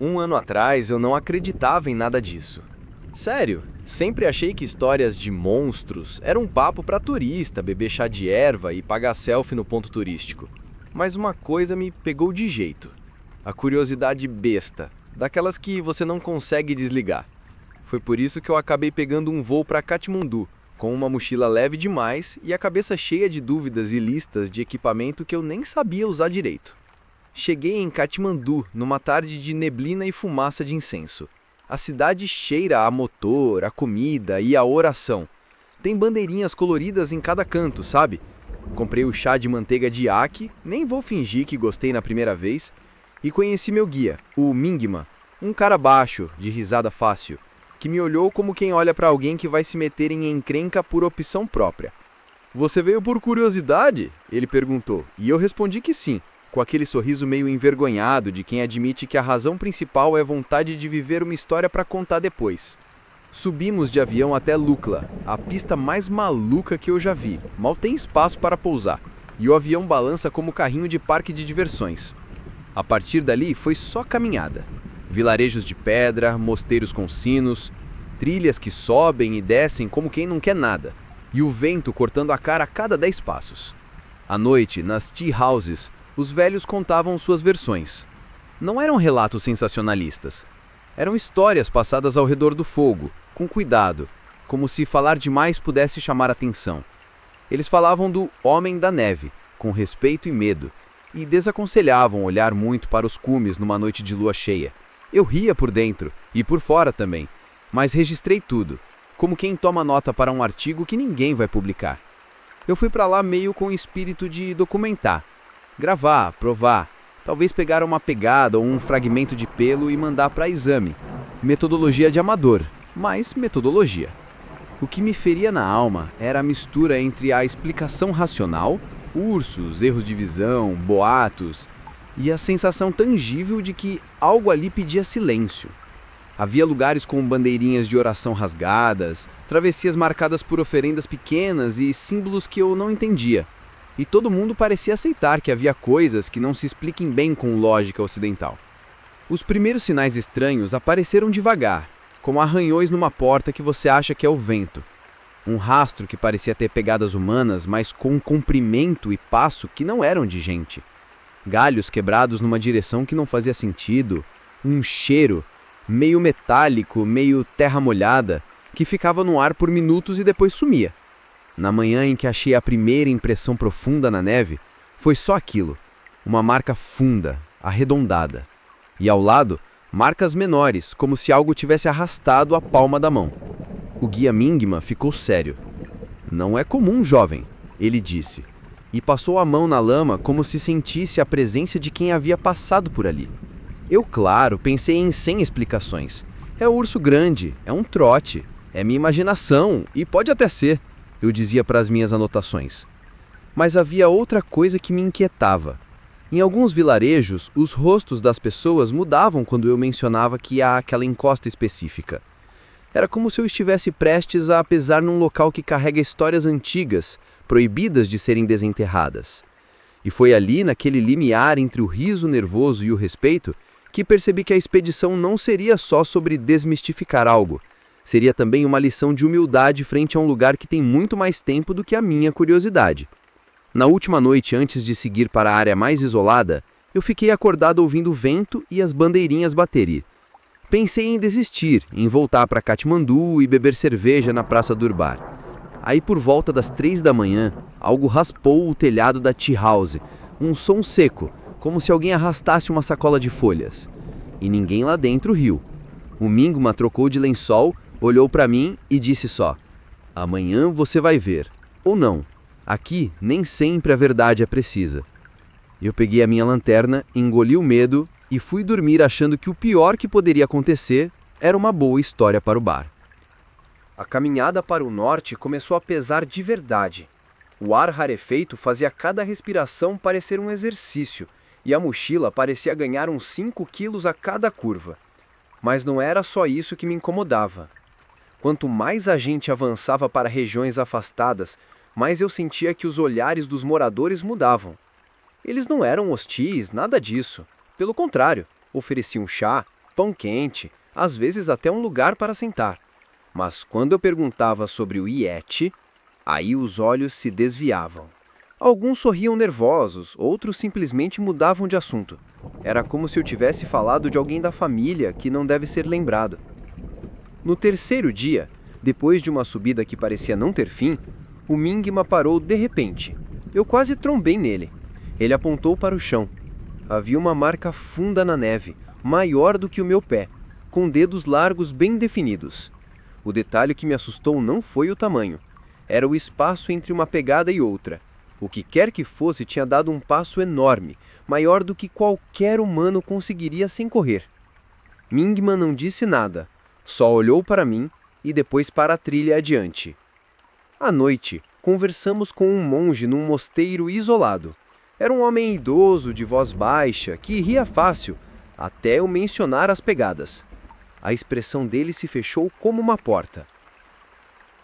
Um ano atrás eu não acreditava em nada disso. Sério, sempre achei que histórias de monstros eram um papo pra turista, beber chá de erva e pagar selfie no ponto turístico. Mas uma coisa me pegou de jeito. A curiosidade besta, daquelas que você não consegue desligar. Foi por isso que eu acabei pegando um voo para Katmandu, com uma mochila leve demais e a cabeça cheia de dúvidas e listas de equipamento que eu nem sabia usar direito. Cheguei em Katmandu numa tarde de neblina e fumaça de incenso. A cidade cheira a motor, a comida e a oração. Tem bandeirinhas coloridas em cada canto, sabe? Comprei o chá de manteiga de ackee, nem vou fingir que gostei na primeira vez, e conheci meu guia, o Mingma, um cara baixo, de risada fácil, que me olhou como quem olha para alguém que vai se meter em encrenca por opção própria. "Você veio por curiosidade?" ele perguntou, e eu respondi que sim, com aquele sorriso meio envergonhado de quem admite que a razão principal é vontade de viver uma história para contar depois. Subimos de avião até Lukla, a pista mais maluca que eu já vi. Mal tem espaço para pousar, e o avião balança como carrinho de parque de diversões. A partir dali foi só caminhada. Vilarejos de pedra, mosteiros com sinos, trilhas que sobem e descem como quem não quer nada, e o vento cortando a cara a cada 10 passos. À noite, nas tea houses, os velhos contavam suas versões. Não eram relatos sensacionalistas. Eram histórias passadas ao redor do fogo, com cuidado, como se falar demais pudesse chamar atenção. Eles falavam do Homem da Neve, com respeito e medo, e desaconselhavam olhar muito para os cumes numa noite de lua cheia. Eu ria por dentro, e por fora também, mas registrei tudo, como quem toma nota para um artigo que ninguém vai publicar. Eu fui para lá meio com o espírito de documentar, gravar, provar, talvez pegar uma pegada ou um fragmento de pelo e mandar para exame. Metodologia de amador, mas metodologia. O que me feria na alma era a mistura entre a explicação racional, ursos, erros de visão, boatos, e a sensação tangível de que algo ali pedia silêncio. Havia lugares com bandeirinhas de oração rasgadas, travessias marcadas por oferendas pequenas e símbolos que eu não entendia. E todo mundo parecia aceitar que havia coisas que não se expliquem bem com lógica ocidental. Os primeiros sinais estranhos apareceram devagar, como arranhões numa porta que você acha que é o vento. Um rastro que parecia ter pegadas humanas, mas com comprimento e passo que não eram de gente. Galhos quebrados numa direção que não fazia sentido. Um cheiro, meio metálico, meio terra molhada, que ficava no ar por minutos e depois sumia. Na manhã em que achei a primeira impressão profunda na neve, foi só aquilo, uma marca funda, arredondada. E ao lado, marcas menores, como se algo tivesse arrastado a palma da mão. O guia Mingma ficou sério. "Não é comum, jovem", ele disse, e passou a mão na lama como se sentisse a presença de quem havia passado por ali. Eu, claro, pensei em 100 explicações. É o urso grande, é um trote, é minha imaginação, e pode até ser, eu dizia para as minhas anotações. Mas havia outra coisa que me inquietava. Em alguns vilarejos, os rostos das pessoas mudavam quando eu mencionava que há aquela encosta específica. Era como se eu estivesse prestes a pisar num local que carrega histórias antigas, proibidas de serem desenterradas. E foi ali, naquele limiar entre o riso nervoso e o respeito, que percebi que a expedição não seria só sobre desmistificar algo. Seria também uma lição de humildade frente a um lugar que tem muito mais tempo do que a minha curiosidade. Na última noite, antes de seguir para a área mais isolada, eu fiquei acordado ouvindo o vento e as bandeirinhas baterem. Pensei em desistir, em voltar para Katmandu e beber cerveja na Praça Durbar. Aí, por volta das 3 da manhã, algo raspou o telhado da tea house, um som seco, como se alguém arrastasse uma sacola de folhas. E ninguém lá dentro riu. O Mingma trocou de lençol, olhou para mim e disse só: "Amanhã você vai ver." Ou não. Aqui, nem sempre a verdade é precisa. Eu peguei a minha lanterna, engoli o medo e fui dormir achando que o pior que poderia acontecer era uma boa história para o bar. A caminhada para o norte começou a pesar de verdade. O ar rarefeito fazia cada respiração parecer um exercício, e a mochila parecia ganhar uns 5 quilos a cada curva. Mas não era só isso que me incomodava. Quanto mais a gente avançava para regiões afastadas, mais eu sentia que os olhares dos moradores mudavam. Eles não eram hostis, nada disso. Pelo contrário, ofereciam chá, pão quente, às vezes até um lugar para sentar. Mas quando eu perguntava sobre o Yeti, aí os olhos se desviavam. Alguns sorriam nervosos, outros simplesmente mudavam de assunto. Era como se eu tivesse falado de alguém da família que não deve ser lembrado. No terceiro dia, depois de uma subida que parecia não ter fim, o Mingma parou de repente. Eu quase trombei nele. Ele apontou para o chão. Havia uma marca funda na neve, maior do que o meu pé, com dedos largos bem definidos. O detalhe que me assustou não foi o tamanho. Era o espaço entre uma pegada e outra. O que quer que fosse tinha dado um passo enorme, maior do que qualquer humano conseguiria sem correr. Mingma não disse nada, só olhou para mim e depois para a trilha adiante. À noite, conversamos com um monge num mosteiro isolado. Era um homem idoso, de voz baixa, que ria fácil, até eu mencionar as pegadas. A expressão dele se fechou como uma porta.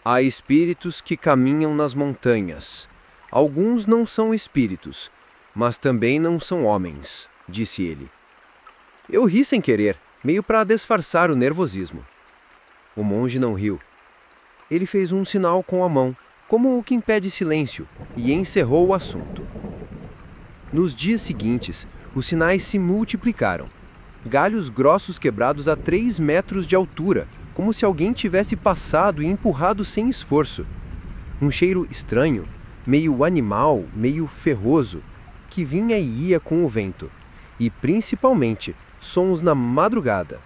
Há espíritos que caminham nas montanhas. Alguns não são espíritos, mas também não são homens, disse ele. Eu ri sem querer, meio para disfarçar o nervosismo. O monge não riu. Ele fez um sinal com a mão, como o que impede silêncio, e encerrou o assunto. Nos dias seguintes, os sinais se multiplicaram. Galhos grossos quebrados a 3 metros de altura, como se alguém tivesse passado e empurrado sem esforço. Um cheiro estranho, meio animal, meio ferroso, que vinha e ia com o vento. E, principalmente, sons na madrugada.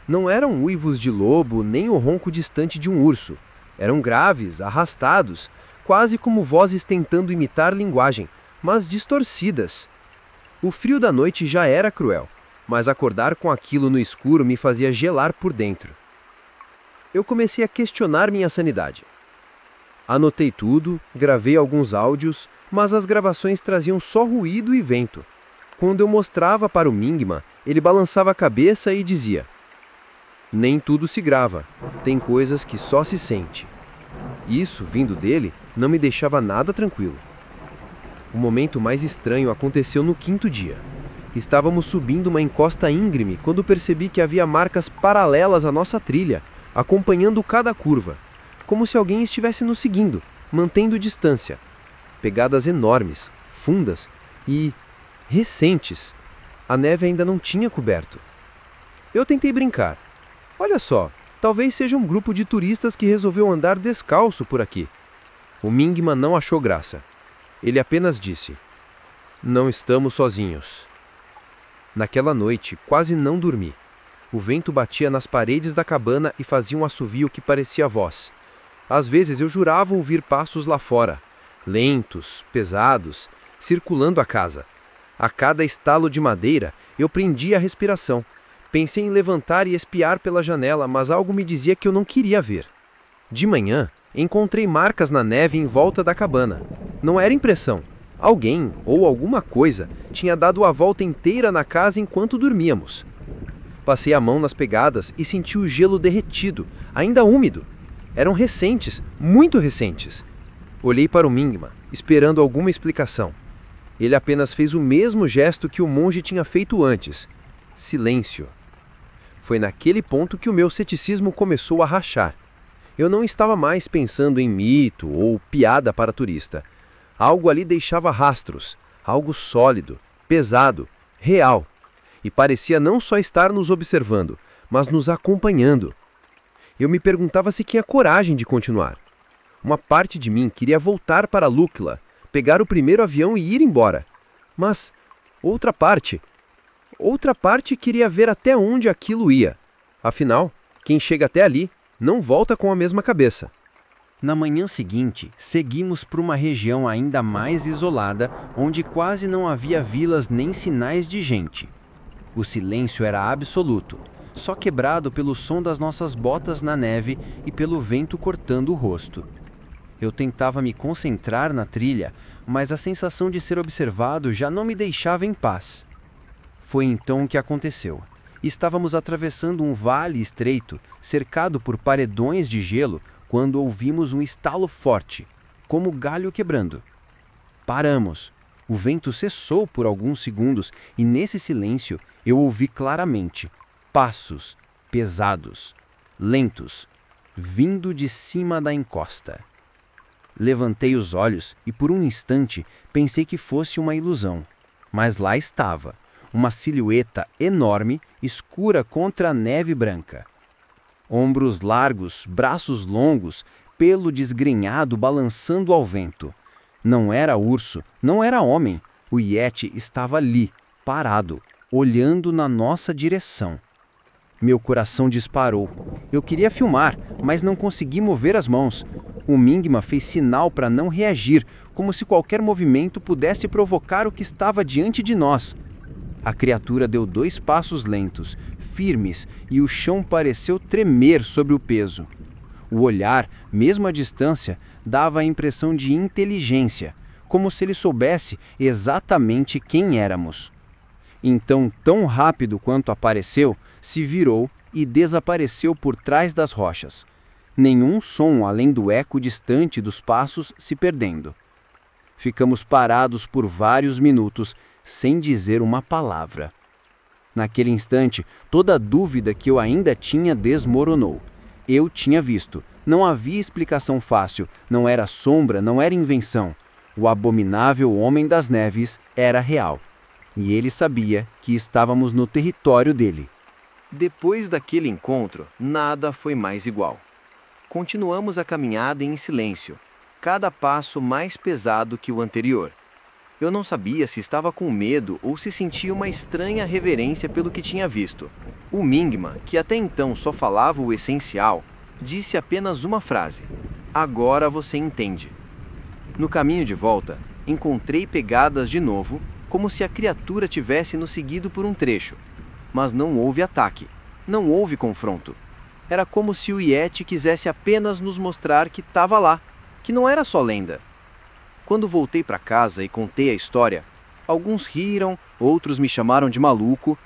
Não eram uivos de lobo, nem o ronco distante de um urso. Eram graves, arrastados, quase como vozes tentando imitar linguagem, mas distorcidas. O frio da noite já era cruel, mas acordar com aquilo no escuro me fazia gelar por dentro. Eu comecei a questionar minha sanidade. Anotei tudo, gravei alguns áudios, mas as gravações traziam só ruído e vento. Quando eu mostrava para o Mingma, ele balançava a cabeça e dizia: nem tudo se grava, tem coisas que só se sente. Isso, vindo dele, não me deixava nada tranquilo. O momento mais estranho aconteceu no 5º dia. Estávamos subindo uma encosta íngreme quando percebi que havia marcas paralelas à nossa trilha, acompanhando cada curva, como se alguém estivesse nos seguindo, mantendo distância. Pegadas enormes, fundas e recentes. A neve ainda não tinha coberto. Eu tentei brincar. Olha só, talvez seja um grupo de turistas que resolveu andar descalço por aqui. O Mingma não achou graça. Ele apenas disse: não estamos sozinhos. Naquela noite, quase não dormi. O vento batia nas paredes da cabana e fazia um assovio que parecia voz. Às vezes eu jurava ouvir passos lá fora, lentos, pesados, circulando a casa. A cada estalo de madeira, eu prendia a respiração. Pensei em levantar e espiar pela janela, mas algo me dizia que eu não queria ver. De manhã, encontrei marcas na neve em volta da cabana. Não era impressão. Alguém, ou alguma coisa, tinha dado a volta inteira na casa enquanto dormíamos. Passei a mão nas pegadas e senti o gelo derretido, ainda úmido. Eram recentes, muito recentes. Olhei para o Mingma, esperando alguma explicação. Ele apenas fez o mesmo gesto que o monge tinha feito antes. Silêncio. Foi naquele ponto que o meu ceticismo começou a rachar. Eu não estava mais pensando em mito ou piada para turista. Algo ali deixava rastros, algo sólido, pesado, real. E parecia não só estar nos observando, mas nos acompanhando. Eu me perguntava se tinha coragem de continuar. Uma parte de mim queria voltar para Lukla, pegar o primeiro avião e ir embora. Mas outra parte queria ver até onde aquilo ia. Afinal, quem chega até ali não volta com a mesma cabeça. Na manhã seguinte, seguimos por uma região ainda mais isolada, onde quase não havia vilas nem sinais de gente. O silêncio era absoluto, só quebrado pelo som das nossas botas na neve e pelo vento cortando o rosto. Eu tentava me concentrar na trilha, mas a sensação de ser observado já não me deixava em paz. Foi então que aconteceu. Estávamos atravessando um vale estreito, cercado por paredões de gelo, quando ouvimos um estalo forte, como galho quebrando. Paramos. O vento cessou por alguns segundos e nesse silêncio eu ouvi claramente: Passos pesados, lentos, vindo de cima da encosta. Levantei os olhos e por um instante pensei que fosse uma ilusão. Mas lá estava, uma silhueta enorme, escura contra a neve branca. Ombros largos, braços longos, pelo desgrenhado balançando ao vento. Não era urso, não era homem. O Yeti estava ali, parado, olhando na nossa direção. Meu coração disparou. Eu queria filmar, mas não consegui mover as mãos. O Mingma fez sinal para não reagir, como se qualquer movimento pudesse provocar o que estava diante de nós. A criatura deu 2 passos lentos, firmes, e o chão pareceu tremer sob o peso. O olhar, mesmo à distância, dava a impressão de inteligência, como se ele soubesse exatamente quem éramos. Então, tão rápido quanto apareceu, se virou e desapareceu por trás das rochas. Nenhum som além do eco distante dos passos se perdendo. Ficamos parados por vários minutos, sem dizer uma palavra. Naquele instante, toda a dúvida que eu ainda tinha desmoronou. Eu tinha visto. Não havia explicação fácil. Não era sombra, não era invenção. O abominável Homem das Neves era real. E ele sabia que estávamos no território dele. Depois daquele encontro, nada foi mais igual. Continuamos a caminhada em silêncio, cada passo mais pesado que o anterior. Eu não sabia se estava com medo ou se sentia uma estranha reverência pelo que tinha visto. O Mingma, que até então só falava o essencial, disse apenas uma frase: "Agora você entende." No caminho de volta, encontrei pegadas de novo, como se a criatura tivesse nos seguido por um trecho. Mas não houve ataque, não houve confronto. Era como se o Yeti quisesse apenas nos mostrar que estava lá, que não era só lenda. Quando voltei para casa e contei a história, alguns riram, outros me chamaram de maluco.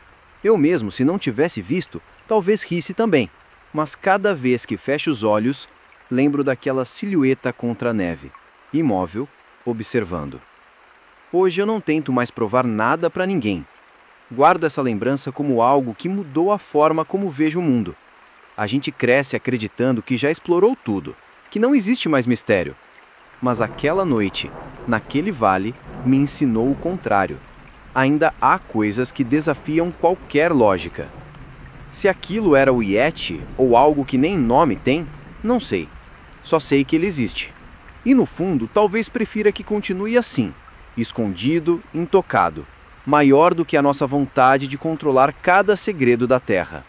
Eu mesmo, se não tivesse visto, talvez risse também. Mas cada vez que fecho os olhos, lembro daquela silhueta contra a neve, imóvel, observando. Hoje eu não tento mais provar nada para ninguém. Guardo essa lembrança como algo que mudou a forma como vejo o mundo. A gente cresce acreditando que já explorou tudo, que não existe mais mistério. Mas aquela noite, naquele vale, me ensinou o contrário. Ainda há coisas que desafiam qualquer lógica. Se aquilo era o Yeti ou algo que nem nome tem, não sei. Só sei que ele existe. E no fundo, talvez prefira que continue assim, escondido, intocado, maior do que a nossa vontade de controlar cada segredo da Terra.